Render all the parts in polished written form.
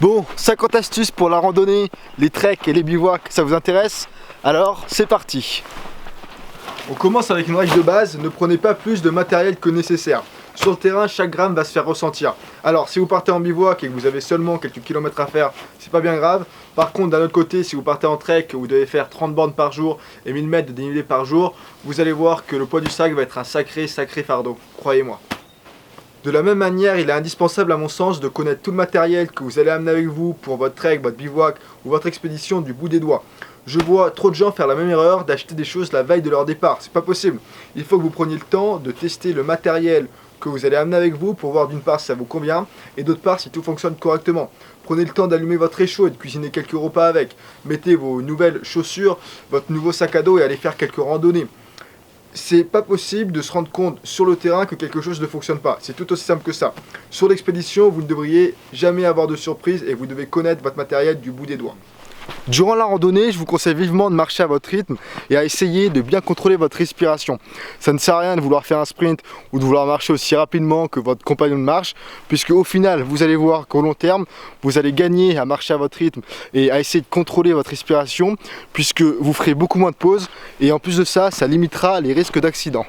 Bon, 50 astuces pour la randonnée, les treks et les bivouacs, ça vous intéresse? Alors, c'est parti! On commence avec une règle de base, ne prenez pas plus de matériel que nécessaire. Sur le terrain, chaque gramme va se faire ressentir. Alors, si vous partez en bivouac et que vous avez seulement quelques kilomètres à faire, c'est pas bien grave. Par contre, d'un autre côté, si vous partez en trek, où vous devez faire 30 bornes par jour et 1000 mètres de dénivelé par jour, vous allez voir que le poids du sac va être un sacré fardeau, croyez-moi. De la même manière, il est indispensable à mon sens de connaître tout le matériel que vous allez amener avec vous pour votre trek, votre bivouac ou votre expédition du bout des doigts. Je vois trop de gens faire la même erreur d'acheter des choses la veille de leur départ, c'est pas possible. Il faut que vous preniez le temps de tester le matériel que vous allez amener avec vous pour voir d'une part si ça vous convient et d'autre part si tout fonctionne correctement. Prenez le temps d'allumer votre réchaud et de cuisiner quelques repas avec. Mettez vos nouvelles chaussures, votre nouveau sac à dos et allez faire quelques randonnées. C'est pas possible de se rendre compte sur le terrain que quelque chose ne fonctionne pas. C'est tout aussi simple que ça. Sur l'expédition, vous ne devriez jamais avoir de surprise et vous devez connaître votre matériel du bout des doigts. Durant la randonnée, je vous conseille vivement de marcher à votre rythme et à essayer de bien contrôler votre respiration. Ça ne sert à rien de vouloir faire un sprint ou de vouloir marcher aussi rapidement que votre compagnon de marche, puisque au final, vous allez voir qu'au long terme, vous allez gagner à marcher à votre rythme et à essayer de contrôler votre respiration, puisque vous ferez beaucoup moins de pauses et en plus de ça, ça limitera les risques d'accident.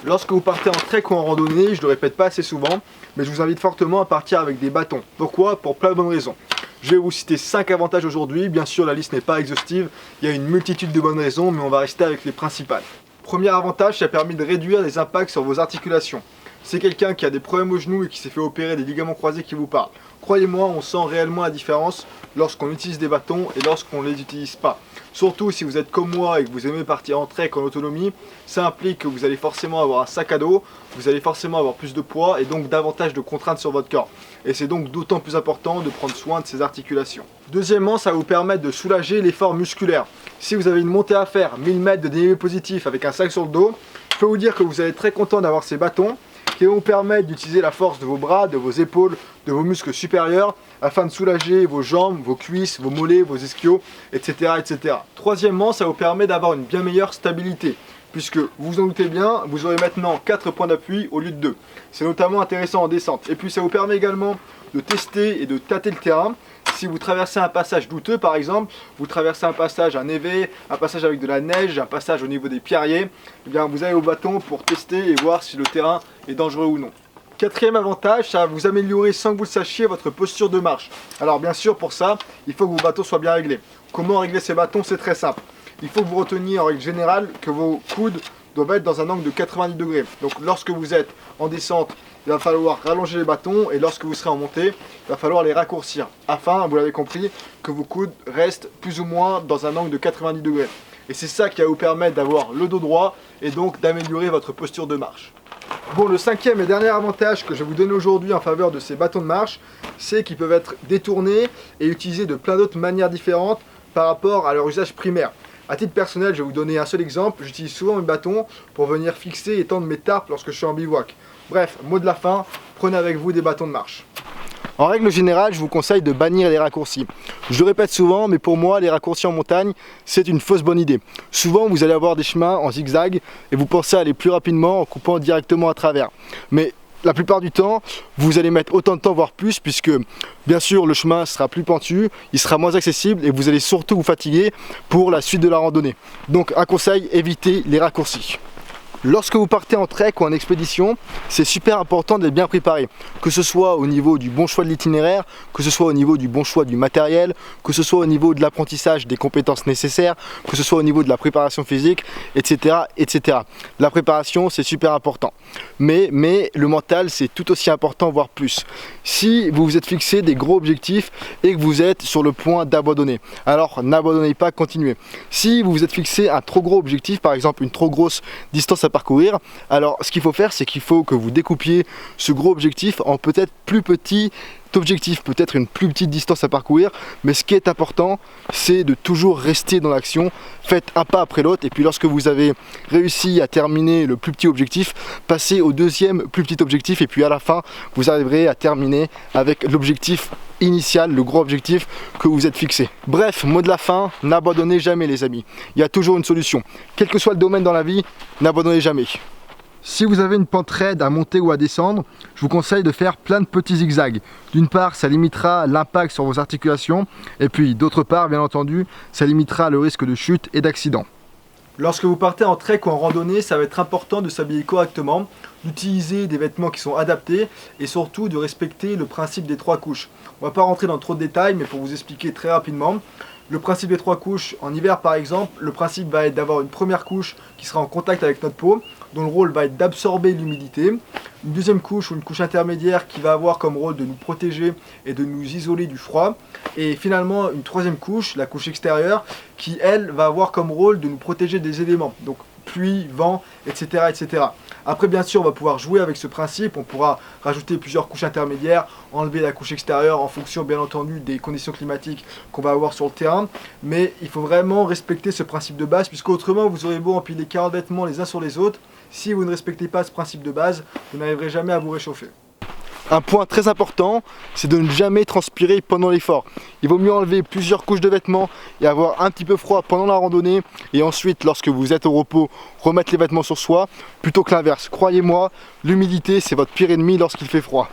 Lorsque vous partez en trek ou en randonnée, je ne le répète pas assez souvent, mais je vous invite fortement à partir avec des bâtons. Pourquoi? Pour plein de bonnes raisons. Je vais vous citer 5 avantages aujourd'hui, bien sûr la liste n'est pas exhaustive, il y a une multitude de bonnes raisons, mais on va rester avec les principales. Premier avantage, ça a permis de réduire les impacts sur vos articulations. C'est quelqu'un qui a des problèmes aux genoux et qui s'est fait opérer des ligaments croisés qui vous parle. Croyez-moi, on sent réellement la différence lorsqu'on utilise des bâtons et lorsqu'on ne les utilise pas. Surtout si vous êtes comme moi et que vous aimez partir en trek en autonomie, ça implique que vous allez forcément avoir un sac à dos, vous allez forcément avoir plus de poids et donc davantage de contraintes sur votre corps. Et c'est donc d'autant plus important de prendre soin de ces articulations. Deuxièmement, ça va vous permettre de soulager l'effort musculaire. Si vous avez une montée à faire, 1000 mètres de dénivelé positif avec un sac sur le dos, je peux vous dire que vous allez être très content d'avoir ces bâtons qui vont vous permettre d'utiliser la force de vos bras, de vos épaules, de vos muscles supérieurs afin de soulager vos jambes, vos cuisses, vos mollets, vos ischios, etc. etc. Troisièmement, ça vous permet d'avoir une bien meilleure stabilité puisque vous vous en doutez bien, vous aurez maintenant 4 points d'appui au lieu de 2. C'est notamment intéressant en descente. Et puis ça vous permet également de tester et de tâter le terrain. Si vous traversez un passage douteux par exemple, vous traversez un passage à névé, un passage avec de la neige, un passage au niveau des pierriers, eh bien vous avez vos bâtons pour tester et voir si le terrain est dangereux ou non. Quatrième avantage, ça va vous améliorer sans que vous le sachiez votre posture de marche. Alors bien sûr pour ça, il faut que vos bâtons soient bien réglés. Comment régler ces bâtons? C'est très simple. Il faut que vous reteniez en règle générale que vos coudes doivent être dans un angle de 90 degrés. Donc lorsque vous êtes en descente, il va falloir rallonger les bâtons et lorsque vous serez en montée, il va falloir les raccourcir afin, vous l'avez compris, que vos coudes restent plus ou moins dans un angle de 90 degrés. Et c'est ça qui va vous permettre d'avoir le dos droit et donc d'améliorer votre posture de marche. Bon, le cinquième et dernier avantage que je vais vous donner aujourd'hui en faveur de ces bâtons de marche, c'est qu'ils peuvent être détournés et utilisés de plein d'autres manières différentes par rapport à leur usage primaire. A titre personnel, je vais vous donner un seul exemple, j'utilise souvent mes bâtons pour venir fixer et tendre mes tarpes lorsque je suis en bivouac. Bref, mot de la fin, prenez avec vous des bâtons de marche. En règle générale, je vous conseille de bannir les raccourcis. Je le répète souvent, mais pour moi, les raccourcis en montagne, c'est une fausse bonne idée. Souvent, vous allez avoir des chemins en zigzag et vous pensez aller plus rapidement en coupant directement à travers. Mais la plupart du temps, vous allez mettre autant de temps, voire plus, puisque bien sûr le chemin sera plus pentu, il sera moins accessible et vous allez surtout vous fatiguer pour la suite de la randonnée. Donc un conseil, évitez les raccourcis. Lorsque vous partez en trek ou en expédition, c'est super important d'être bien préparé. Que ce soit au niveau du bon choix de l'itinéraire, que ce soit au niveau du bon choix du matériel, que ce soit au niveau de l'apprentissage des compétences nécessaires, que ce soit au niveau de la préparation physique, etc. etc. La préparation, c'est super important. Mais le mental, c'est tout aussi important, voire plus. Si vous vous êtes fixé des gros objectifs et que vous êtes sur le point d'abandonner, alors n'abandonnez pas, continuez. Si vous vous êtes fixé un trop gros objectif, par exemple une trop grosse distance à parcourir, alors ce qu'il faut faire, c'est qu'il faut que vous découpiez ce gros objectif en peut-être plus petits objectifs, peut-être une plus petite distance à parcourir, mais ce qui est important, c'est de toujours rester dans l'action. Faites un pas après l'autre et puis lorsque vous avez réussi à terminer le plus petit objectif, passez au deuxième plus petit objectif et puis à la fin, vous arriverez à terminer avec l'objectif initial, le gros objectif que vous êtes fixé. Bref, mot de la fin, n'abandonnez jamais les amis. Il y a toujours une solution. Quel que soit le domaine dans la vie, n'abandonnez jamais. Si vous avez une pente raide à monter ou à descendre, je vous conseille de faire plein de petits zigzags. D'une part, ça limitera l'impact sur vos articulations, et puis d'autre part, bien entendu, ça limitera le risque de chute et d'accident. Lorsque vous partez en trek ou en randonnée, ça va être important de s'habiller correctement, d'utiliser des vêtements qui sont adaptés et surtout de respecter le principe des 3 couches. On ne va pas rentrer dans trop de détails, mais pour vous expliquer très rapidement, le principe des 3 couches, en hiver par exemple, le principe va être d'avoir une première couche qui sera en contact avec notre peau, dont le rôle va être d'absorber l'humidité. Une deuxième couche ou une couche intermédiaire qui va avoir comme rôle de nous protéger et de nous isoler du froid. Et finalement une troisième couche, la couche extérieure, qui elle va avoir comme rôle de nous protéger des éléments. Donc pluie, vent, etc., etc. Après bien sûr on va pouvoir jouer avec ce principe, on pourra rajouter plusieurs couches intermédiaires, enlever la couche extérieure en fonction bien entendu des conditions climatiques qu'on va avoir sur le terrain, mais il faut vraiment respecter ce principe de base, puisque autrement vous aurez beau empiler 40 vêtements les uns sur les autres, si vous ne respectez pas ce principe de base, vous n'arriverez jamais à vous réchauffer. Un point très important, c'est de ne jamais transpirer pendant l'effort. Il vaut mieux enlever plusieurs couches de vêtements et avoir un petit peu froid pendant la randonnée et ensuite, lorsque vous êtes au repos, remettre les vêtements sur soi plutôt que l'inverse. Croyez-moi, l'humidité c'est votre pire ennemi lorsqu'il fait froid.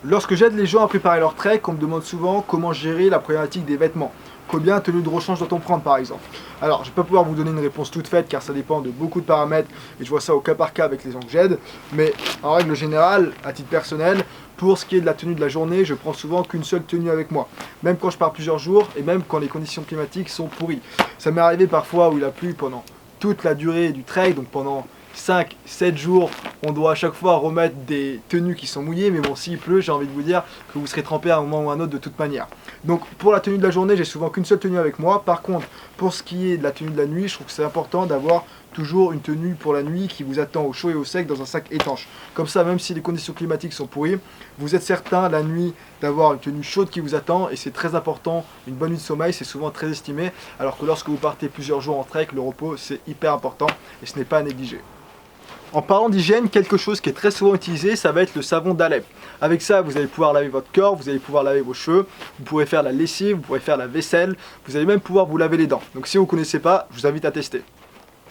Lorsque j'aide les gens à préparer leur trek, on me demande souvent comment gérer la problématique des vêtements. Combien de tenues de rechange doit-on prendre par exemple? Alors je ne vais pas pouvoir vous donner une réponse toute faite car ça dépend de beaucoup de paramètres et je vois ça au cas par cas avec les gens que j'aide, mais en règle générale, à titre personnel, pour ce qui est de la tenue de la journée, je prends souvent qu'une seule tenue avec moi, même quand je pars plusieurs jours et même quand les conditions climatiques sont pourries. Ça m'est arrivé parfois où il a plu pendant toute la durée du trek, donc pendant 5-7 jours, on doit à chaque fois remettre des tenues qui sont mouillées, mais bon, s'il pleut, j'ai envie de vous dire que vous serez trempé à un moment ou à un autre de toute manière. Donc pour la tenue de la journée, j'ai souvent qu'une seule tenue avec moi. Par contre, pour ce qui est de la tenue de la nuit, je trouve que c'est important d'avoir toujours une tenue pour la nuit qui vous attend au chaud et au sec dans un sac étanche. Comme ça, même si les conditions climatiques sont pourries, vous êtes certain la nuit d'avoir une tenue chaude qui vous attend et c'est très important. Une bonne nuit de sommeil, c'est souvent très estimé, alors que lorsque vous partez plusieurs jours en trek, le repos c'est hyper important et ce n'est pas à négliger. En parlant d'hygiène, quelque chose qui est très souvent utilisé, ça va être le savon d'Alep. Avec ça, vous allez pouvoir laver votre corps, vous allez pouvoir laver vos cheveux, vous pourrez faire la lessive, vous pourrez faire la vaisselle, vous allez même pouvoir vous laver les dents. Donc si vous ne connaissez pas, je vous invite à tester.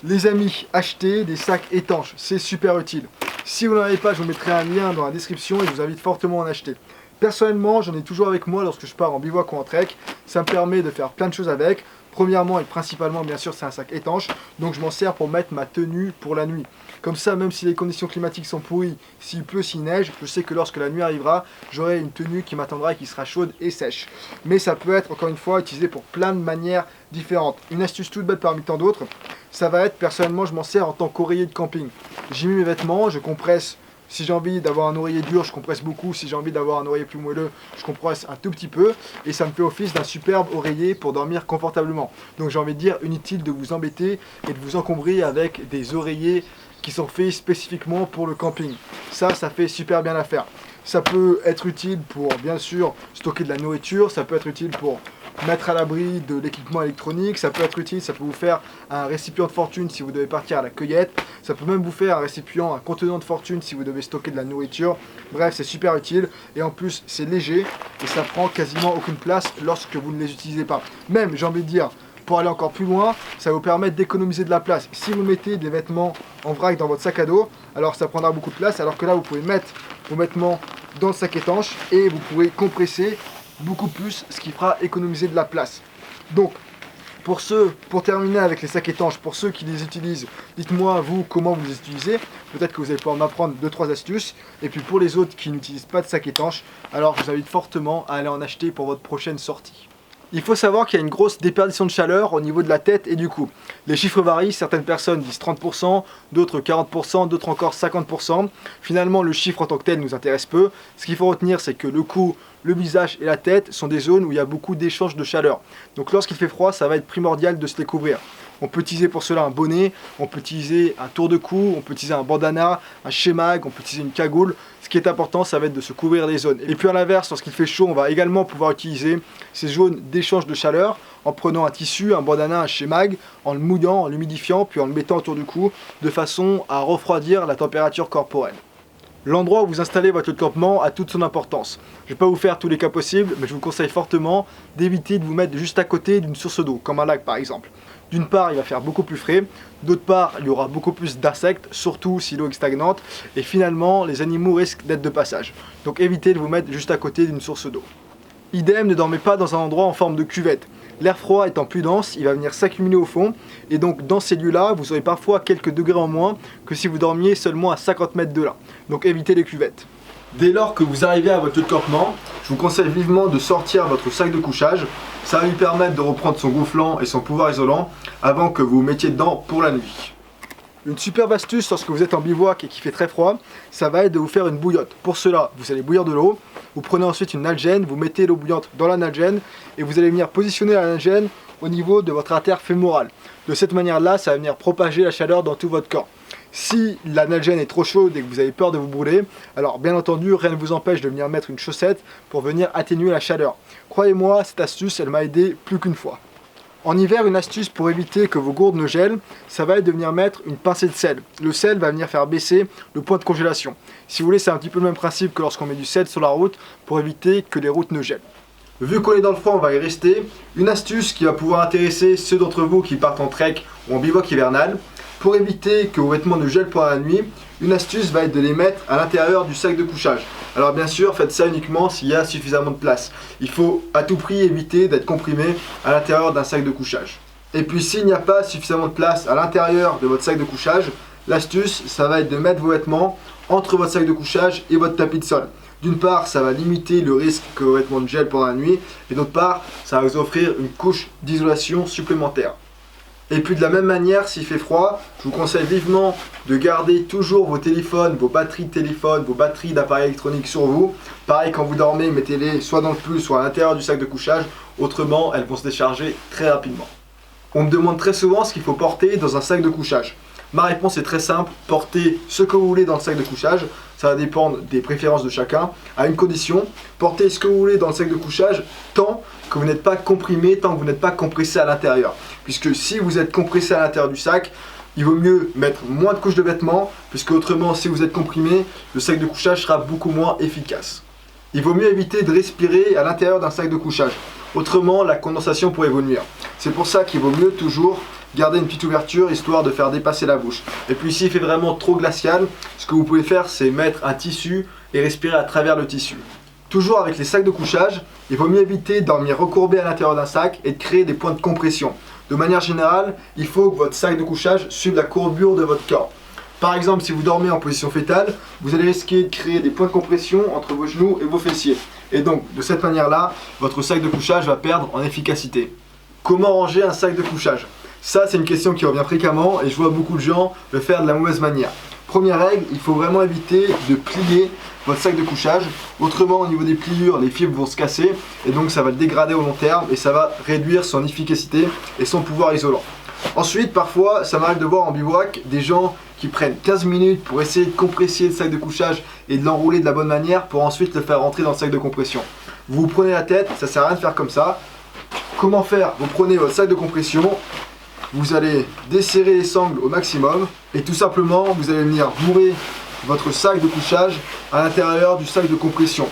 Les amis, achetez des sacs étanches, c'est super utile. Si vous n'en avez pas, je vous mettrai un lien dans la description et je vous invite fortement à en acheter. Personnellement, j'en ai toujours avec moi lorsque je pars en bivouac ou en trek. Ça me permet de faire plein de choses avec. Premièrement et principalement, bien sûr, c'est un sac étanche. Donc je m'en sers pour mettre ma tenue pour la nuit. Comme ça, même si les conditions climatiques sont pourries, s'il pleut, s'il neige, je sais que lorsque la nuit arrivera, j'aurai une tenue qui m'attendra et qui sera chaude et sèche. Mais ça peut être, encore une fois, utilisé pour plein de manières différentes. Une astuce toute bête parmi tant d'autres, ça va être, personnellement, je m'en sers en tant qu'oreiller de camping. J'y mets mes vêtements, je compresse. Si j'ai envie d'avoir un oreiller dur, je compresse beaucoup. Si j'ai envie d'avoir un oreiller plus moelleux, je compresse un tout petit peu. Et ça me fait office d'un superbe oreiller pour dormir confortablement. Donc j'ai envie de dire, inutile de vous embêter et de vous encombrer avec des oreillers qui sont faits spécifiquement pour le camping. Ça fait super bien l'affaire. Ça peut être utile pour, bien sûr, stocker de la nourriture. Ça peut être utile pour mettre à l'abri de l'équipement électronique, ça peut être utile, ça peut vous faire un récipient de fortune si vous devez partir à la cueillette, ça peut même vous faire un contenant de fortune si vous devez stocker de la nourriture. Bref, c'est super utile et en plus c'est léger et ça prend quasiment aucune place lorsque vous ne les utilisez pas. Même, j'ai envie de dire, pour aller encore plus loin, ça va vous permettre d'économiser de la place. Si vous mettez des vêtements en vrac dans votre sac à dos, alors ça prendra beaucoup de place, alors que là vous pouvez mettre vos vêtements dans le sac étanche et vous pouvez compresser beaucoup plus, ce qui fera économiser de la place. Donc, pour terminer avec les sacs étanches, pour ceux qui les utilisent, dites-moi vous comment vous les utilisez. Peut-être que vous allez pouvoir m'apprendre 2-3 astuces. Et puis pour les autres qui n'utilisent pas de sac étanche, alors je vous invite fortement à aller en acheter pour votre prochaine sortie. Il faut savoir qu'il y a une grosse déperdition de chaleur au niveau de la tête et du cou. Les chiffres varient, certaines personnes disent 30%, d'autres 40%, d'autres encore 50%. Finalement, le chiffre en tant que tel nous intéresse peu. Ce qu'il faut retenir, c'est que le cou, le visage et la tête sont des zones où il y a beaucoup d'échanges de chaleur. Donc lorsqu'il fait froid, ça va être primordial de se les couvrir. On peut utiliser pour cela un bonnet, on peut utiliser un tour de cou, on peut utiliser un bandana, un shemag, on peut utiliser une cagoule. Ce qui est important, ça va être de se couvrir les zones. Et puis à l'inverse, lorsqu'il fait chaud, on va également pouvoir utiliser ces zones d'échange de chaleur en prenant un tissu, un bandana, un shemag, en le mouillant, en l'humidifiant, puis en le mettant autour du cou, de façon à refroidir la température corporelle. L'endroit où vous installez votre lieu de campement a toute son importance. Je ne vais pas vous faire tous les cas possibles, mais je vous conseille fortement d'éviter de vous mettre juste à côté d'une source d'eau, comme un lac par exemple. D'une part, il va faire beaucoup plus frais, d'autre part, il y aura beaucoup plus d'insectes, surtout si l'eau est stagnante, et finalement, les animaux risquent d'être de passage. Donc évitez de vous mettre juste à côté d'une source d'eau. Idem, ne dormez pas dans un endroit en forme de cuvette. L'air froid étant plus dense, il va venir s'accumuler au fond, et donc dans ces lieux-là, vous aurez parfois quelques degrés en moins que si vous dormiez seulement à 50 mètres de là. Donc évitez les cuvettes. Dès lors que vous arrivez à votre lieu de campement, je vous conseille vivement de sortir votre sac de couchage. Ça va lui permettre de reprendre son gonflant et son pouvoir isolant avant que vous vous mettiez dedans pour la nuit. Une superbe astuce lorsque vous êtes en bivouac et qu'il fait très froid, ça va être de vous faire une bouillotte. Pour cela, vous allez bouillir de l'eau, vous prenez ensuite une nalgène, vous mettez l'eau bouillante dans la nalgène et vous allez venir positionner la nalgène au niveau de votre artère fémorale. De cette manière-là, ça va venir propager la chaleur dans tout votre corps. Si la nalgène est trop chaude et que vous avez peur de vous brûler, alors bien entendu, rien ne vous empêche de venir mettre une chaussette pour venir atténuer la chaleur. Croyez-moi, cette astuce, elle m'a aidé plus qu'une fois. En hiver, une astuce pour éviter que vos gourdes ne gèlent, ça va être de venir mettre une pincée de sel. Le sel va venir faire baisser le point de congélation. Si vous voulez, c'est un petit peu le même principe que lorsqu'on met du sel sur la route pour éviter que les routes ne gèlent. Vu qu'on est dans le froid, on va y rester. Une astuce qui va pouvoir intéresser ceux d'entre vous qui partent en trek ou en bivouac hivernal. Pour éviter que vos vêtements ne gèlent pendant la nuit, une astuce va être de les mettre à l'intérieur du sac de couchage. Alors bien sûr, faites ça uniquement s'il y a suffisamment de place. Il faut à tout prix éviter d'être comprimé à l'intérieur d'un sac de couchage. Et puis s'il n'y a pas suffisamment de place à l'intérieur de votre sac de couchage, l'astuce, ça va être de mettre vos vêtements entre votre sac de couchage et votre tapis de sol. D'une part, ça va limiter le risque que vos vêtements ne gèlent pendant la nuit, et d'autre part, ça va vous offrir une couche d'isolation supplémentaire. Et puis de la même manière, s'il fait froid, je vous conseille vivement de garder toujours vos téléphones, vos batteries de téléphone, vos batteries d'appareils électroniques sur vous. Pareil, quand vous dormez, mettez-les soit dans le pull, soit à l'intérieur du sac de couchage. Autrement, elles vont se décharger très rapidement. On me demande très souvent ce qu'il faut porter dans un sac de couchage. Ma réponse est très simple, portez ce que vous voulez dans le sac de couchage. Ça va dépendre des préférences de chacun. À une condition, portez ce que vous voulez dans le sac de couchage tant que vous n'êtes pas comprimé, tant que vous n'êtes pas compressé à l'intérieur. Puisque si vous êtes compressé à l'intérieur du sac, il vaut mieux mettre moins de couches de vêtements, puisque autrement, si vous êtes comprimé, le sac de couchage sera beaucoup moins efficace. Il vaut mieux éviter de respirer à l'intérieur d'un sac de couchage. Autrement, la condensation pourrait vous nuire. C'est pour ça qu'il vaut mieux toujours garder une petite ouverture histoire de faire dépasser la bouche. Et puis s'il fait vraiment trop glacial, ce que vous pouvez faire, c'est mettre un tissu et respirer à travers le tissu. Toujours avec les sacs de couchage, il vaut mieux éviter de dormir recourbé à l'intérieur d'un sac et de créer des points de compression. De manière générale, il faut que votre sac de couchage suive la courbure de votre corps. Par exemple, si vous dormez en position fétale, vous allez risquer de créer des points de compression entre vos genoux et vos fessiers. Et donc, de cette manière-là, votre sac de couchage va perdre en efficacité. Comment ranger un sac de couchage ? Ça, c'est une question qui revient fréquemment et je vois beaucoup de gens le faire de la mauvaise manière. Première règle, il faut vraiment éviter de plier votre sac de couchage. Autrement, au niveau des pliures, les fibres vont se casser et donc ça va le dégrader au long terme et ça va réduire son efficacité et son pouvoir isolant. Ensuite, parfois, ça m'arrive de voir en bivouac des gens qui prennent 15 minutes pour essayer de compresser le sac de couchage et de l'enrouler de la bonne manière pour ensuite le faire rentrer dans le sac de compression. Vous vous prenez la tête, ça sert à rien de faire comme ça. Comment faire ? Vous prenez votre sac de compression, vous allez desserrer les sangles au maximum et tout simplement vous allez venir bourrer votre sac de couchage à l'intérieur du sac de compression.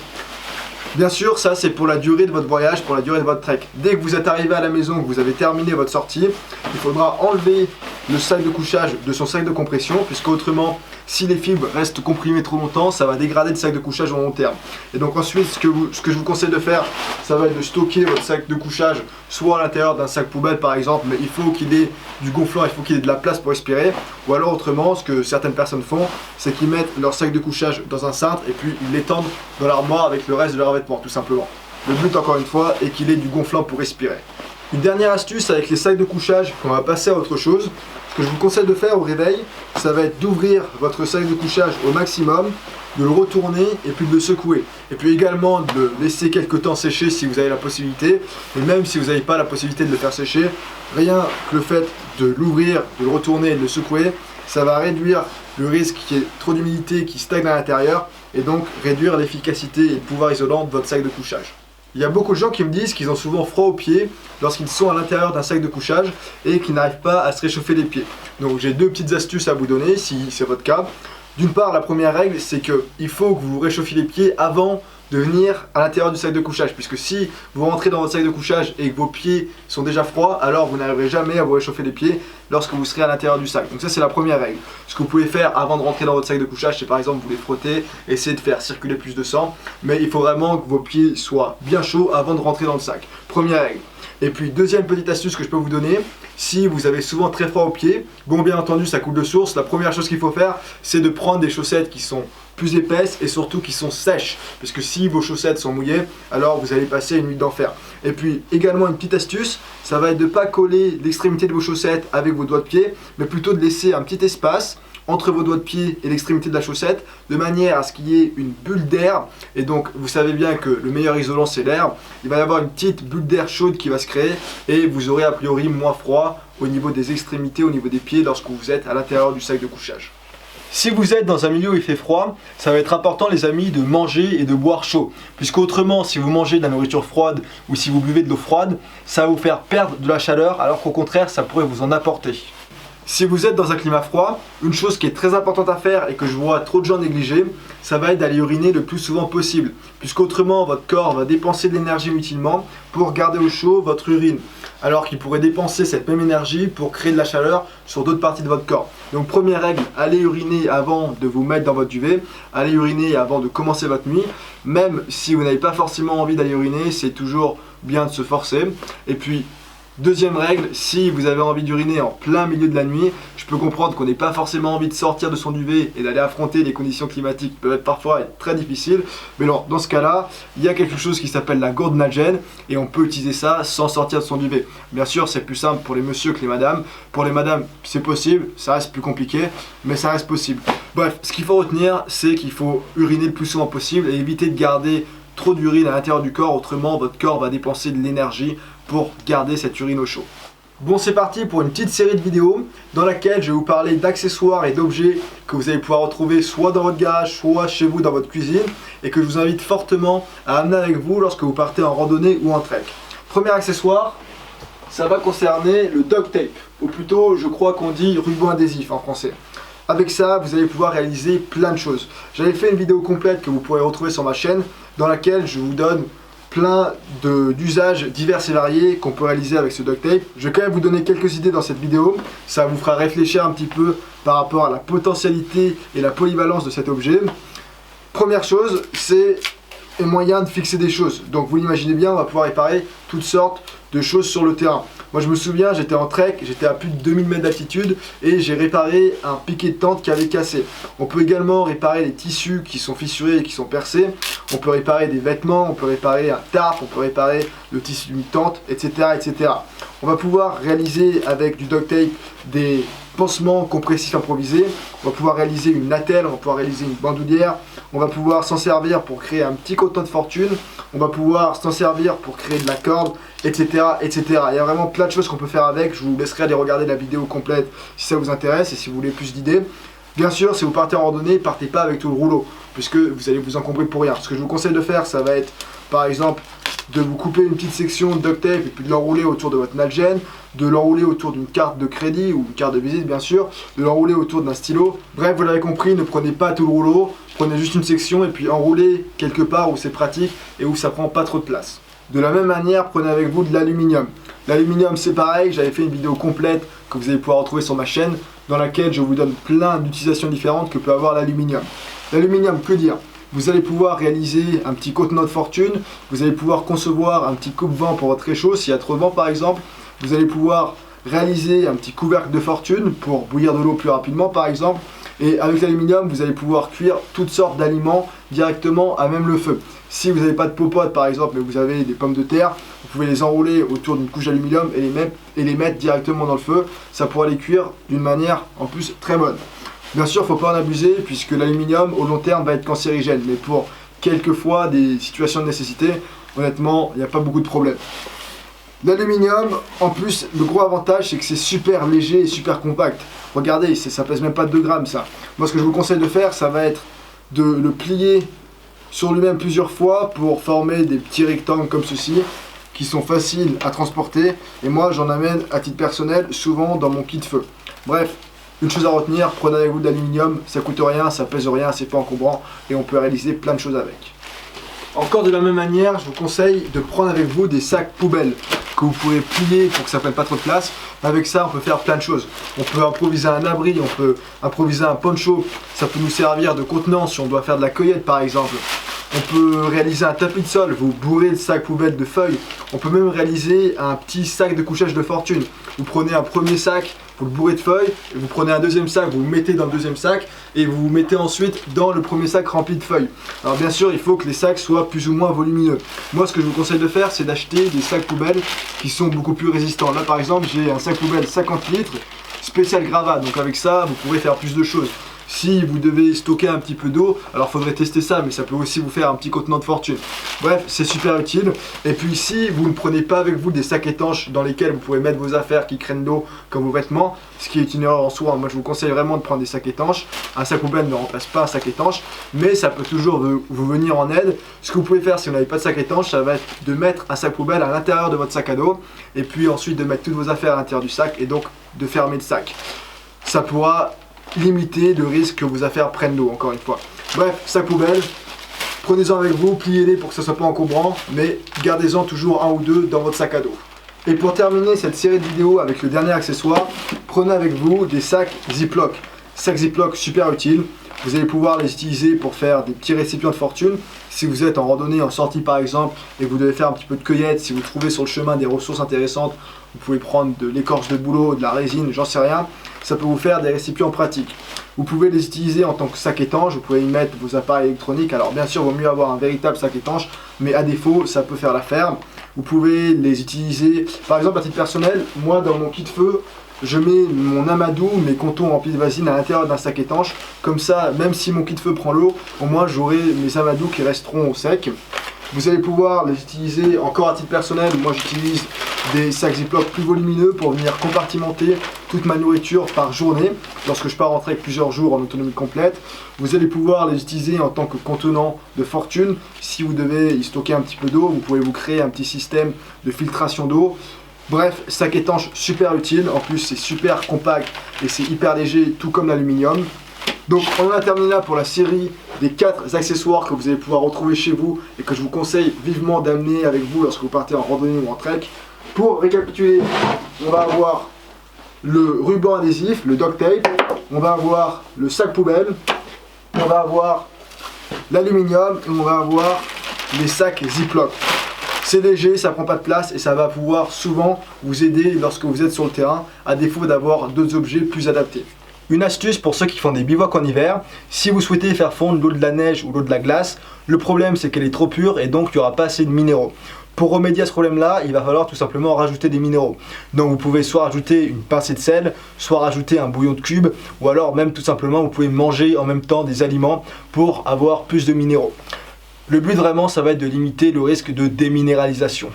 Bien sûr, ça c'est pour la durée de votre voyage, pour la durée de votre trek. Dès que vous êtes arrivé à la maison, que vous avez terminé votre sortie, il faudra enlever le sac de couchage de son sac de compression, puisque autrement, si les fibres restent comprimées trop longtemps, ça va dégrader le sac de couchage au long terme. Et donc ensuite, ce que je vous conseille de faire, ça va être de stocker votre sac de couchage, soit à l'intérieur d'un sac poubelle par exemple, mais il faut qu'il ait du gonflant, il faut qu'il ait de la place pour respirer. Ou alors autrement, ce que certaines personnes font, c'est qu'ils mettent leur sac de couchage dans un cintre et puis ils l'étendent dans l'armoire avec le reste de leur vêtement, tout simplement. Le but, encore une fois, est qu'il ait du gonflant pour respirer. Une dernière astuce avec les sacs de couchage, on va passer à autre chose. Ce que je vous conseille de faire au réveil, ça va être d'ouvrir votre sac de couchage au maximum, de le retourner et puis de le secouer. Et puis également de le laisser quelques temps sécher si vous avez la possibilité. Et même si vous n'avez pas la possibilité de le faire sécher, rien que le fait de l'ouvrir, de le retourner et de le secouer, ça va réduire le risque qu'il y ait trop d'humidité qui stagne à l'intérieur et donc réduire l'efficacité et le pouvoir isolant de votre sac de couchage. Il y a beaucoup de gens qui me disent qu'ils ont souvent froid aux pieds lorsqu'ils sont à l'intérieur d'un sac de couchage et qu'ils n'arrivent pas à se réchauffer les pieds. Donc j'ai deux petites astuces à vous donner si c'est votre cas. D'une part, la première règle, c'est qu'il faut que vous vous réchauffiez les pieds avant de venir à l'intérieur du sac de couchage, puisque si vous rentrez dans votre sac de couchage et que vos pieds sont déjà froids, alors vous n'arriverez jamais à vous réchauffer les pieds lorsque vous serez à l'intérieur du sac. Donc ça c'est la première règle. Ce que vous pouvez faire avant de rentrer dans votre sac de couchage, c'est par exemple vous les frotter, essayer de faire circuler plus de sang, mais il faut vraiment que vos pieds soient bien chauds avant de rentrer dans le sac. Première règle. Et puis deuxième petite astuce que je peux vous donner, si vous avez souvent très froid aux pieds, bon bien entendu ça coule de source, la première chose qu'il faut faire c'est de prendre des chaussettes qui sont plus épaisses et surtout qui sont sèches, parce que si vos chaussettes sont mouillées, alors vous allez passer une nuit d'enfer. Et puis également une petite astuce, ça va être de ne pas coller l'extrémité de vos chaussettes avec vos doigts de pied, mais plutôt de laisser un petit espace entre vos doigts de pied et l'extrémité de la chaussette, de manière à ce qu'il y ait une bulle d'air. Et donc vous savez bien que le meilleur isolant c'est l'air. Il va y avoir une petite bulle d'air chaude qui va se créer et vous aurez a priori moins froid au niveau des extrémités, au niveau des pieds lorsque vous êtes à l'intérieur du sac de couchage. Si vous êtes dans un milieu où il fait froid, ça va être important les amis de manger et de boire chaud. Puisqu'autrement, si vous mangez de la nourriture froide ou si vous buvez de l'eau froide, ça va vous faire perdre de la chaleur alors qu'au contraire, ça pourrait vous en apporter. Si vous êtes dans un climat froid, une chose qui est très importante à faire et que je vois trop de gens négliger, ça va être d'aller uriner le plus souvent possible. Puisqu'autrement, votre corps va dépenser de l'énergie inutilement pour garder au chaud votre urine. Alors qu'il pourrait dépenser cette même énergie pour créer de la chaleur sur d'autres parties de votre corps. Donc première règle, allez uriner avant de vous mettre dans votre duvet, allez uriner avant de commencer votre nuit. Même si vous n'avez pas forcément envie d'aller uriner, c'est toujours bien de se forcer. Et puis, deuxième règle, si vous avez envie d'uriner en plein milieu de la nuit, je peux comprendre qu'on n'ait pas forcément envie de sortir de son duvet et d'aller affronter les conditions climatiques qui peuvent être parfois très difficiles. Mais alors, dans ce cas-là, il y a quelque chose qui s'appelle la gourde nalgène et on peut utiliser ça sans sortir de son duvet. Bien sûr, c'est plus simple pour les messieurs que les madames. Pour les madames, c'est possible, ça reste plus compliqué, mais ça reste possible. Bref, ce qu'il faut retenir, c'est qu'il faut uriner le plus souvent possible et éviter de garder trop d'urine à l'intérieur du corps, autrement votre corps va dépenser de l'énergie pour garder cette urine au chaud. Bon, c'est parti pour une petite série de vidéos dans laquelle je vais vous parler d'accessoires et d'objets que vous allez pouvoir retrouver soit dans votre garage, soit chez vous dans votre cuisine et que je vous invite fortement à amener avec vous lorsque vous partez en randonnée ou en trek. Premier accessoire, ça va concerner le duct tape, ou plutôt je crois qu'on dit ruban adhésif en français. Avec ça, vous allez pouvoir réaliser plein de choses. J'avais fait une vidéo complète que vous pourrez retrouver sur ma chaîne dans laquelle je vous donne plein d'usages divers et variés qu'on peut réaliser avec ce duct tape. Je vais quand même vous donner quelques idées dans cette vidéo. Ça vous fera réfléchir un petit peu par rapport à la potentialité et la polyvalence de cet objet. Première chose, c'est un moyen de fixer des choses. Donc vous l'imaginez bien, on va pouvoir réparer toutes sortes de choses sur le terrain. Moi je me souviens, j'étais en trek, j'étais à plus de 2000 mètres d'altitude et j'ai réparé un piquet de tente qui avait cassé. On peut également réparer les tissus qui sont fissurés et qui sont percés. On peut réparer des vêtements, on peut réparer un tarp, on peut réparer le tissu d'une tente, etc., etc. On va pouvoir réaliser avec du duct tape des pansements compressifs improvisés. On va pouvoir réaliser une attelle, on va pouvoir réaliser une bandoulière. On va pouvoir s'en servir pour créer un petit coton de fortune. On va pouvoir s'en servir pour créer de la corde, etc., etc. Il y a vraiment plein de choses qu'on peut faire avec. Je vous laisserai aller regarder la vidéo complète si ça vous intéresse et si vous voulez plus d'idées. Bien sûr, si vous partez en randonnée, partez pas avec tout le rouleau, puisque vous allez vous encombrer pour rien. Ce que je vous conseille de faire, ça va être, par exemple, de vous couper une petite section de duct tape et puis de l'enrouler autour de votre nalgène, de l'enrouler autour d'une carte de crédit ou une carte de visite bien sûr, de l'enrouler autour d'un stylo. Bref, vous l'avez compris, ne prenez pas tout le rouleau, prenez juste une section et puis enroulez quelque part où c'est pratique et où ça prend pas trop de place. De la même manière, prenez avec vous de l'aluminium. L'aluminium c'est pareil, j'avais fait une vidéo complète que vous allez pouvoir retrouver sur ma chaîne dans laquelle je vous donne plein d'utilisations différentes que peut avoir l'aluminium. L'aluminium, que dire ? Vous allez pouvoir réaliser un petit contenant de fortune, vous allez pouvoir concevoir un petit coupe-vent pour votre réchaud, s'il y a trop de vent par exemple, vous allez pouvoir réaliser un petit couvercle de fortune pour bouillir de l'eau plus rapidement par exemple, et avec l'aluminium vous allez pouvoir cuire toutes sortes d'aliments directement à même le feu. Si vous n'avez pas de popote par exemple, mais vous avez des pommes de terre, vous pouvez les enrouler autour d'une couche d'aluminium et les mettre directement dans le feu, ça pourra les cuire d'une manière en plus très bonne. Bien sûr, il ne faut pas en abuser puisque l'aluminium au long terme va être cancérigène. Mais pour quelques fois des situations de nécessité, honnêtement, il n'y a pas beaucoup de problèmes. L'aluminium, en plus, le gros avantage, c'est que c'est super léger et super compact. Regardez, ça pèse même pas 2 grammes ça. Moi, ce que je vous conseille de faire, ça va être de le plier sur lui-même plusieurs fois pour former des petits rectangles comme ceci, qui sont faciles à transporter. Et moi, j'en amène à titre personnel souvent dans mon kit feu. Bref. Une chose à retenir, prenez avec vous de l'aluminium, ça coûte rien, ça pèse rien, c'est pas encombrant et on peut réaliser plein de choses avec. Encore de la même manière, je vous conseille de prendre avec vous des sacs poubelles que vous pourrez plier pour que ça prenne pas trop de place. Avec ça, on peut faire plein de choses. On peut improviser un abri, on peut improviser un poncho. Ça peut nous servir de contenant si on doit faire de la cueillette par exemple. On peut réaliser un tapis de sol, vous bourrez le sac poubelle de feuilles. On peut même réaliser un petit sac de couchage de fortune. Vous prenez un premier sac, vous le bourrez de feuilles, et vous prenez un deuxième sac, vous le mettez dans le deuxième sac, et vous mettez ensuite dans le premier sac rempli de feuilles. Alors bien sûr, il faut que les sacs soient plus ou moins volumineux. Moi, ce que je vous conseille de faire, c'est d'acheter des sacs poubelles qui sont beaucoup plus résistants. Là, par exemple, j'ai un sac poubelle 50 litres, spécial gravat. Donc avec ça, vous pourrez faire plus de choses. Si vous devez stocker un petit peu d'eau, alors il faudrait tester ça, mais ça peut aussi vous faire un petit contenant de fortune. Bref, c'est super utile. Et puis si vous ne prenez pas avec vous des sacs étanches dans lesquels vous pourrez mettre vos affaires qui craignent l'eau comme vos vêtements, ce qui est une erreur en soi, moi je vous conseille vraiment de prendre des sacs étanches. Un sac poubelle ne remplace pas un sac étanche, mais ça peut toujours vous venir en aide. Ce que vous pouvez faire si vous n'avez pas de sac étanche, ça va être de mettre un sac poubelle à l'intérieur de votre sac à dos, et puis ensuite de mettre toutes vos affaires à l'intérieur du sac, et donc de fermer le sac. Ça pourra limiter le risque que vos affaires prennent l'eau, encore une fois. Bref, sac poubelle, prenez-en avec vous, pliez-les pour que ça soit pas encombrant, mais gardez-en toujours un ou deux dans votre sac à dos. Et pour terminer cette série de vidéos avec le dernier accessoire, prenez avec vous des sacs Ziploc. Sacs Ziploc super utiles. Vous allez pouvoir les utiliser pour faire des petits récipients de fortune. Si vous êtes en randonnée, en sortie par exemple, et que vous devez faire un petit peu de cueillette, si vous trouvez sur le chemin des ressources intéressantes, vous pouvez prendre de l'écorce de bouleau, de la résine, j'en sais rien. Ça peut vous faire des récipients pratiques. Vous pouvez les utiliser en tant que sac étanche, vous pouvez y mettre vos appareils électroniques. Alors bien sûr, il vaut mieux avoir un véritable sac étanche, mais à défaut, ça peut faire l'affaire. Vous pouvez les utiliser, par exemple à titre personnel, moi dans mon kit feu, je mets mon amadou, mes contours remplis de vaseline à l'intérieur d'un sac étanche. Comme ça, même si mon kit feu prend l'eau, au moins j'aurai mes amadous qui resteront au sec. Vous allez pouvoir les utiliser encore à titre personnel. Moi j'utilise des sacs Ziploc plus volumineux pour venir compartimenter toute ma nourriture par journée lorsque je pars en trek plusieurs jours en autonomie complète. Vous allez pouvoir les utiliser en tant que contenant de fortune. Si vous devez y stocker un petit peu d'eau, vous pouvez vous créer un petit système de filtration d'eau. Bref, sac étanche super utile, en plus c'est super compact et c'est hyper léger, tout comme l'aluminium. Donc on en a terminé là pour la série des 4 accessoires que vous allez pouvoir retrouver chez vous et que je vous conseille vivement d'amener avec vous lorsque vous partez en randonnée ou en trek. Pour récapituler, on va avoir le ruban adhésif, le duct tape, on va avoir le sac poubelle, on va avoir l'aluminium et on va avoir les sacs Ziploc. C'est léger, ça prend pas de place et ça va pouvoir souvent vous aider lorsque vous êtes sur le terrain, à défaut d'avoir d'autres objets plus adaptés. Une astuce pour ceux qui font des bivouacs en hiver, si vous souhaitez faire fondre l'eau de la neige ou l'eau de la glace, le problème c'est qu'elle est trop pure et donc il n'y aura pas assez de minéraux. Pour remédier à ce problème-là, il va falloir tout simplement rajouter des minéraux. Donc vous pouvez soit rajouter une pincée de sel, soit rajouter un bouillon de cube, ou alors même tout simplement vous pouvez manger en même temps des aliments pour avoir plus de minéraux. Le but vraiment, ça va être de limiter le risque de déminéralisation.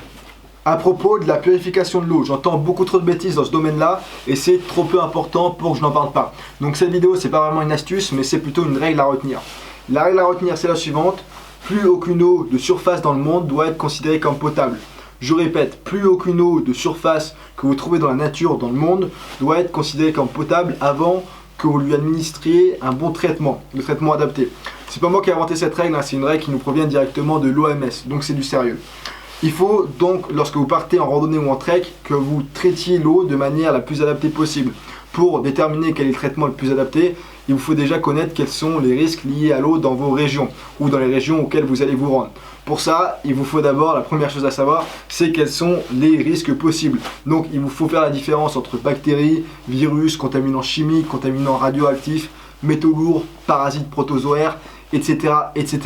À propos de la purification de l'eau, j'entends beaucoup trop de bêtises dans ce domaine-là et c'est trop peu important pour que je n'en parle pas. Donc cette vidéo, c'est pas vraiment une astuce, mais c'est plutôt une règle à retenir. La règle à retenir, c'est la suivante. Plus aucune eau de surface dans le monde doit être considérée comme potable. Je répète, plus aucune eau de surface que vous trouvez dans la nature, dans le monde, doit être considérée comme potable avant que vous lui administriez un bon traitement, le traitement adapté. C'est pas moi qui ai inventé cette règle, hein, c'est une règle qui nous provient directement de l'OMS, donc c'est du sérieux. Il faut donc, lorsque vous partez en randonnée ou en trek, que vous traitiez l'eau de manière la plus adaptée possible. Pour déterminer quel est le traitement le plus adapté, il vous faut déjà connaître quels sont les risques liés à l'eau dans vos régions ou dans les régions auxquelles vous allez vous rendre. Pour ça, il vous faut d'abord, la première chose à savoir, c'est quels sont les risques possibles. Donc il vous faut faire la différence entre bactéries, virus, contaminants chimiques, contaminants radioactifs, métaux lourds, parasites protozoaires, etc. etc.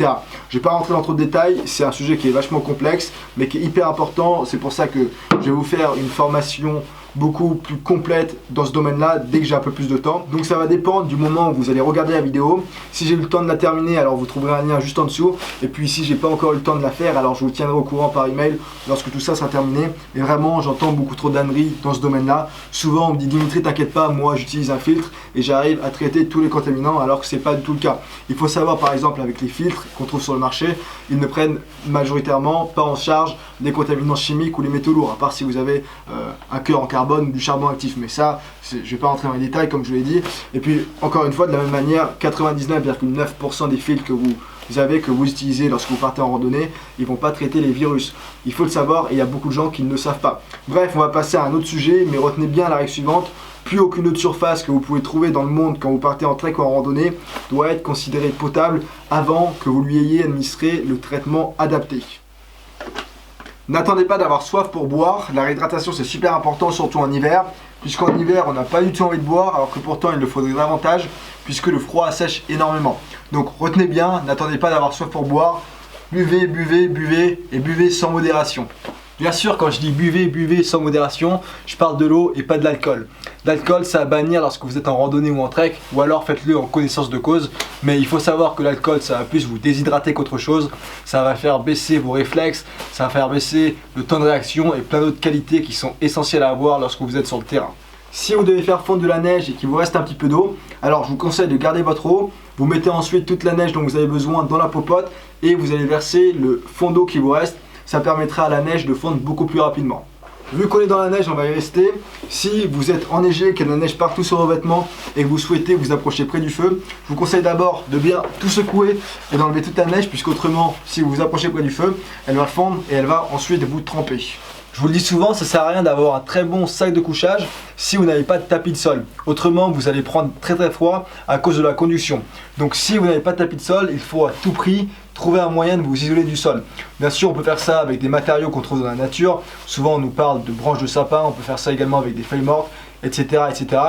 Je ne vais pas rentrer dans trop de détails, c'est un sujet qui est vachement complexe, mais qui est hyper important. C'est pour ça que je vais vous faire une formation beaucoup plus complète dans ce domaine-là dès que j'ai un peu plus de temps. Donc ça va dépendre du moment où vous allez regarder la vidéo. Si j'ai eu le temps de la terminer, alors vous trouverez un lien juste en dessous. Et puis si j'ai pas encore eu le temps de la faire, alors je vous tiendrai au courant par email lorsque tout ça sera terminé. Et vraiment, j'entends beaucoup trop d'âneries dans ce domaine-là. Souvent on me dit Dimitri, t'inquiète pas, moi j'utilise un filtre et j'arrive à traiter tous les contaminants, alors que c'est pas du tout le cas. Il faut savoir par exemple avec les filtres qu'on trouve sur le marché, ils ne prennent majoritairement pas en charge les contaminants chimiques ou les métaux lourds, à part si vous avez un cœur en carbone ou du charbon actif, mais ça je ne vais pas rentrer dans les détails comme je vous l'ai dit. Et puis encore une fois, de la même manière, 99,9% des filtres que vous vous savez, que vous utilisez lorsque vous partez en randonnée, ils ne vont pas traiter les virus. Il faut le savoir et il y a beaucoup de gens qui ne le savent pas. Bref, on va passer à un autre sujet, mais retenez bien la règle suivante. Plus aucune autre surface que vous pouvez trouver dans le monde quand vous partez en trek ou en randonnée doit être considérée potable avant que vous lui ayez administré le traitement adapté. N'attendez pas d'avoir soif pour boire, la réhydratation c'est super important, surtout en hiver, puisqu'en hiver on n'a pas du tout envie de boire, alors que pourtant il le faudrait davantage, puisque le froid assèche énormément. Donc retenez bien, n'attendez pas d'avoir soif pour boire, buvez, buvez, buvez, et buvez sans modération. Bien sûr, quand je dis buvez, buvez sans modération, je parle de l'eau et pas de l'alcool. L'alcool, c'est à bannir lorsque vous êtes en randonnée ou en trek, ou alors faites-le en connaissance de cause. Mais il faut savoir que l'alcool, ça va plus vous déshydrater qu'autre chose. Ça va faire baisser vos réflexes, ça va faire baisser le temps de réaction et plein d'autres qualités qui sont essentielles à avoir lorsque vous êtes sur le terrain. Si vous devez faire fondre de la neige et qu'il vous reste un petit peu d'eau, alors je vous conseille de garder votre eau. Vous mettez ensuite toute la neige dont vous avez besoin dans la popote et vous allez verser le fond d'eau qui vous reste. Ça permettra à la neige de fondre beaucoup plus rapidement. Vu qu'on est dans la neige, on va y rester. Si vous êtes enneigé, qu'il y a de la neige partout sur vos vêtements et que vous souhaitez vous approcher près du feu, je vous conseille d'abord de bien tout secouer et d'enlever toute la neige, puisqu'autrement, si vous vous approchez près du feu, elle va fondre et elle va ensuite vous tremper. Je vous le dis souvent, ça ne sert à rien d'avoir un très bon sac de couchage si vous n'avez pas de tapis de sol. Autrement, vous allez prendre très froid à cause de la conduction. Donc si vous n'avez pas de tapis de sol, il faut à tout prix trouver un moyen de vous isoler du sol. Bien sûr, on peut faire ça avec des matériaux qu'on trouve dans la nature. Souvent, on nous parle de branches de sapin, on peut faire ça également avec des feuilles mortes, etc. etc.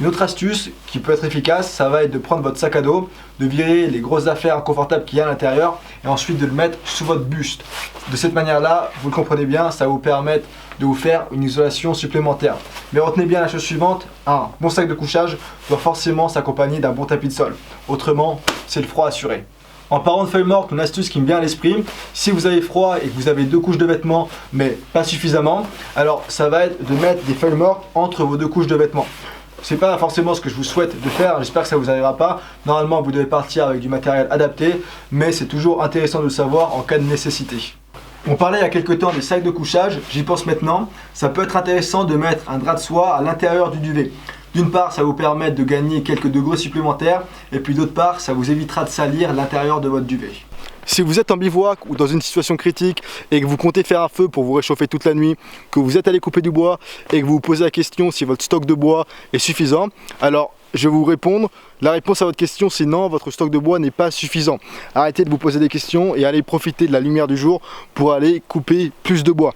Une autre astuce qui peut être efficace, ça va être de prendre votre sac à dos, de virer les grosses affaires inconfortables qu'il y a à l'intérieur et ensuite de le mettre sous votre buste. De cette manière-là, vous le comprenez bien, ça va vous permettre de vous faire une isolation supplémentaire. Mais retenez bien la chose suivante, un bon sac de couchage doit forcément s'accompagner d'un bon tapis de sol. Autrement, c'est le froid assuré. En parlant de feuilles mortes, une astuce qui me vient à l'esprit, si vous avez froid et que vous avez 2 couches de vêtements mais pas suffisamment, alors ça va être de mettre des feuilles mortes entre vos 2 couches de vêtements. C'est pas forcément ce que je vous souhaite de faire, j'espère que ça vous arrivera pas. Normalement vous devez partir avec du matériel adapté, mais c'est toujours intéressant de le savoir en cas de nécessité. On parlait il y a quelques temps des sacs de couchage, j'y pense maintenant. Ça peut être intéressant de mettre un drap de soie à l'intérieur du duvet. D'une part, ça va vous permettre de gagner quelques degrés supplémentaires, et puis d'autre part, ça vous évitera de salir l'intérieur de votre duvet. Si vous êtes en bivouac ou dans une situation critique et que vous comptez faire un feu pour vous réchauffer toute la nuit, que vous êtes allé couper du bois et que vous vous posez la question si votre stock de bois est suffisant, alors je vais vous répondre. La réponse à votre question c'est non, votre stock de bois n'est pas suffisant. Arrêtez de vous poser des questions et allez profiter de la lumière du jour pour aller couper plus de bois.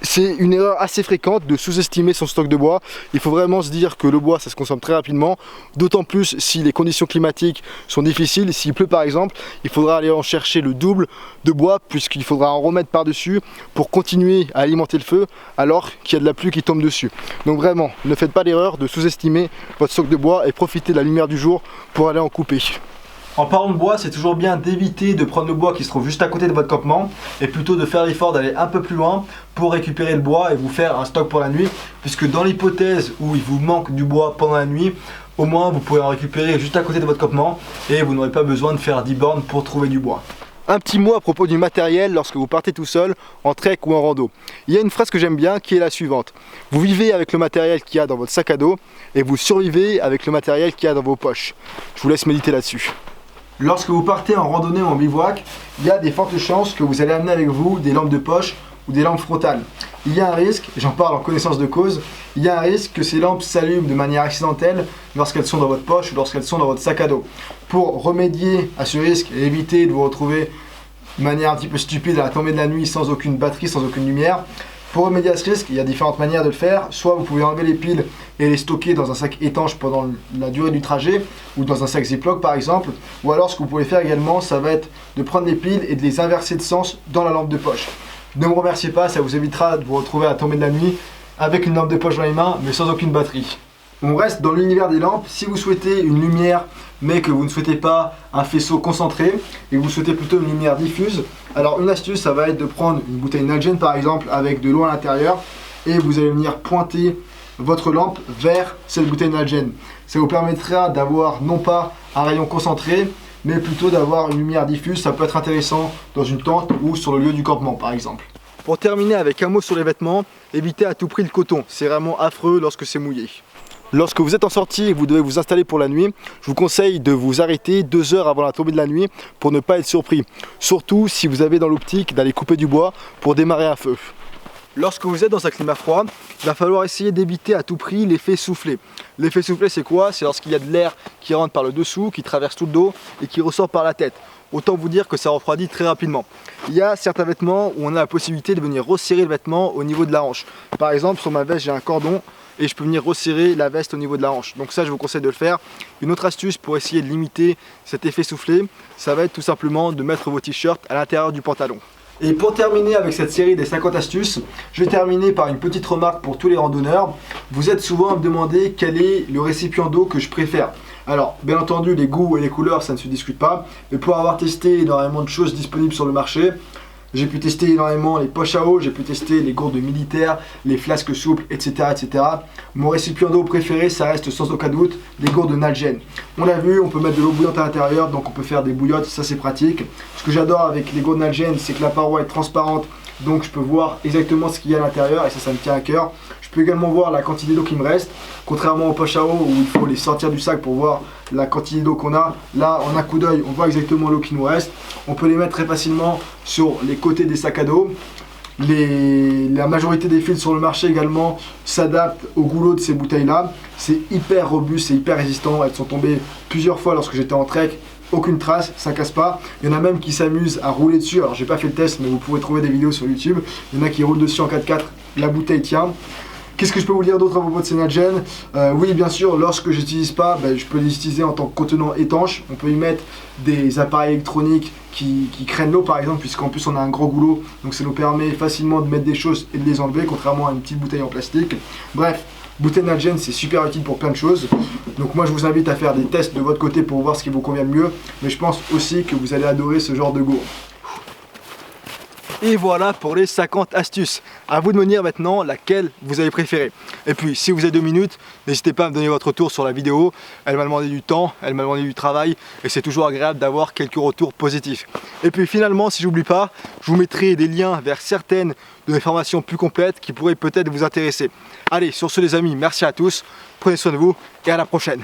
C'est une erreur assez fréquente de sous-estimer son stock de bois. Il faut vraiment se dire que le bois ça se consomme très rapidement, d'autant plus si les conditions climatiques sont difficiles. S'il pleut par exemple, il faudra aller en chercher le double de bois puisqu'il faudra en remettre par-dessus pour continuer à alimenter le feu alors qu'il y a de la pluie qui tombe dessus. Donc vraiment, ne faites pas l'erreur de sous-estimer votre stock de bois et profitez de la lumière du jour pour aller en couper. En parlant de bois, c'est toujours bien d'éviter de prendre le bois qui se trouve juste à côté de votre campement et plutôt de faire l'effort d'aller un peu plus loin pour récupérer le bois et vous faire un stock pour la nuit, puisque dans l'hypothèse où il vous manque du bois pendant la nuit, au moins vous pourrez en récupérer juste à côté de votre campement et vous n'aurez pas besoin de faire 10 bornes pour trouver du bois. Un petit mot à propos du matériel lorsque vous partez tout seul, en trek ou en rando. Il y a une phrase que j'aime bien qui est la suivante. Vous vivez avec le matériel qu'il y a dans votre sac à dos et vous survivez avec le matériel qu'il y a dans vos poches. Je vous laisse méditer là-dessus. Lorsque vous partez en randonnée ou en bivouac, il y a des fortes chances que vous allez amener avec vous des lampes de poche ou des lampes frontales. Il y a un risque, j'en parle en connaissance de cause, il y a un risque que ces lampes s'allument de manière accidentelle lorsqu'elles sont dans votre poche ou lorsqu'elles sont dans votre sac à dos. Pour remédier à ce risque et éviter de vous retrouver de manière un petit peu stupide à la tombée de la nuit sans aucune batterie, sans aucune lumière, pour remédier à ce risque, il y a différentes manières de le faire. Soit vous pouvez enlever les piles et les stocker dans un sac étanche pendant la durée du trajet, ou dans un sac Ziploc par exemple. Ou alors ce que vous pouvez faire également, ça va être de prendre les piles et de les inverser de sens dans la lampe de poche. Ne me remerciez pas, ça vous évitera de vous retrouver à la tombée de la nuit avec une lampe de poche dans les mains, mais sans aucune batterie. On reste dans l'univers des lampes. Si vous souhaitez une lumière, mais que vous ne souhaitez pas un faisceau concentré, et que vous souhaitez plutôt une lumière diffuse, alors une astuce, ça va être de prendre une bouteille Nalgene par exemple, avec de l'eau à l'intérieur, et vous allez venir pointer votre lampe vers cette bouteille Nalgene. Ça vous permettra d'avoir non pas un rayon concentré, mais plutôt d'avoir une lumière diffuse. Ça peut être intéressant dans une tente ou sur le lieu du campement par exemple. Pour terminer avec un mot sur les vêtements, évitez à tout prix le coton, c'est vraiment affreux lorsque c'est mouillé. Lorsque vous êtes en sortie et que vous devez vous installer pour la nuit, je vous conseille de vous arrêter 2 heures avant la tombée de la nuit pour ne pas être surpris. Surtout si vous avez dans l'optique d'aller couper du bois pour démarrer un feu. Lorsque vous êtes dans un climat froid, il va falloir essayer d'éviter à tout prix l'effet soufflé. L'effet soufflé, c'est quoi? C'est lorsqu'il y a de l'air qui rentre par le dessous, qui traverse tout le dos et qui ressort par la tête. Autant vous dire que ça refroidit très rapidement. Il y a certains vêtements où on a la possibilité de venir resserrer le vêtement au niveau de la hanche. Par exemple, sur ma veste, j'ai un cordon et je peux venir resserrer la veste au niveau de la hanche. Donc ça, je vous conseille de le faire. Une autre astuce pour essayer de limiter cet effet soufflé, ça va être tout simplement de mettre vos t-shirts à l'intérieur du pantalon. Et pour terminer avec cette série des 50 astuces, je vais terminer par une petite remarque pour tous les randonneurs. Vous êtes souvent à me demander quel est le récipient d'eau que je préfère. Alors, bien entendu, les goûts et les couleurs, ça ne se discute pas. Mais pour avoir testé énormément de choses disponibles sur le marché, j'ai pu tester énormément les poches à eau, j'ai pu tester les gourdes militaires, les flasques souples, etc. etc. Mon récipient d'eau préféré, ça reste sans aucun doute les gourdes Nalgene. On l'a vu, on peut mettre de l'eau bouillante à l'intérieur, donc on peut faire des bouillottes, ça c'est pratique. Ce que j'adore avec les gourdes Nalgene, c'est que la paroi est transparente, donc je peux voir exactement ce qu'il y a à l'intérieur, et ça me tient à cœur. Je peux également voir la quantité d'eau qui me reste, contrairement aux poches à eau où il faut les sortir du sac pour voir la quantité d'eau qu'on a. Là, en un coup d'œil, on voit exactement l'eau qui nous reste. On peut les mettre très facilement sur les côtés des sacs à dos. La majorité des fils sur le marché également s'adaptent au goulot de ces bouteilles là. C'est hyper robuste, c'est hyper résistant. Elles sont tombées plusieurs fois lorsque j'étais en trek. Aucune trace, ça casse pas. Il y en a même qui s'amusent à rouler dessus. Alors j'ai pas fait le test, mais vous pouvez trouver des vidéos sur YouTube. Il y en a qui roulent dessus en 4x4, la bouteille tient. Qu'est-ce que je peux vous dire d'autre à propos de ces Nalgene? Oui, bien sûr, lorsque je n'utilise pas, je peux les utiliser en tant que contenant étanche. On peut y mettre des appareils électroniques qui craignent l'eau par exemple, puisqu'en plus on a un gros goulot, donc ça nous permet facilement de mettre des choses et de les enlever, contrairement à une petite bouteille en plastique. Bref, bouteille Nalgene, c'est super utile pour plein de choses. Donc moi je vous invite à faire des tests de votre côté pour voir ce qui vous convient le mieux, mais je pense aussi que vous allez adorer ce genre de gourde. Et voilà pour les 50 astuces. À vous de me dire maintenant laquelle vous avez préférée. Et puis si vous avez 2 minutes, n'hésitez pas à me donner votre retour sur la vidéo. Elle m'a demandé du temps, elle m'a demandé du travail et c'est toujours agréable d'avoir quelques retours positifs. Et puis finalement, si j'oublie pas, je vous mettrai des liens vers certaines de mes formations plus complètes qui pourraient peut-être vous intéresser. Allez, sur ce les amis, merci à tous, prenez soin de vous et à la prochaine.